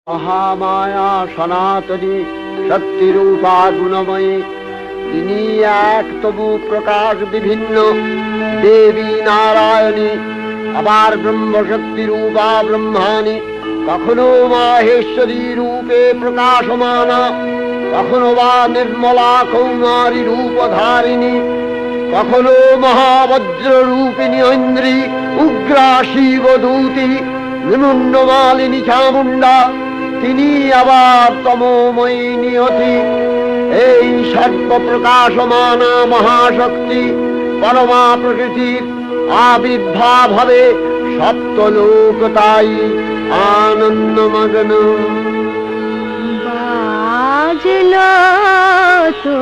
মহামায়া সনাতনী শক্তিরূপা গুণময়ী, তিনি এক তবু প্রকাশ বিভিন্ন দেবী নারায়ণী, আবার ব্রহ্মশক্তি রূপা ব্রহ্মাণী, কখনো মাহেশ্বরী রূপে প্রকাশমানা, কখনো বা নির্মলা কৌমারী রূপধারিণী, কখনো মহাবজ্র রূপিণী ঐন্দ্রী, উগ্রা শিবদূতী, নিমুন্নমালিনী চামুণ্ডা, তিনি আবার তমোময়ী নিয়তি। এই সর্বপ্রকাশমানা মহাশক্তি পরমা প্রকৃতির আবির্ভাব হবে সপ্তলোক, তাই আনন্দমগ্ন। বাজলো তো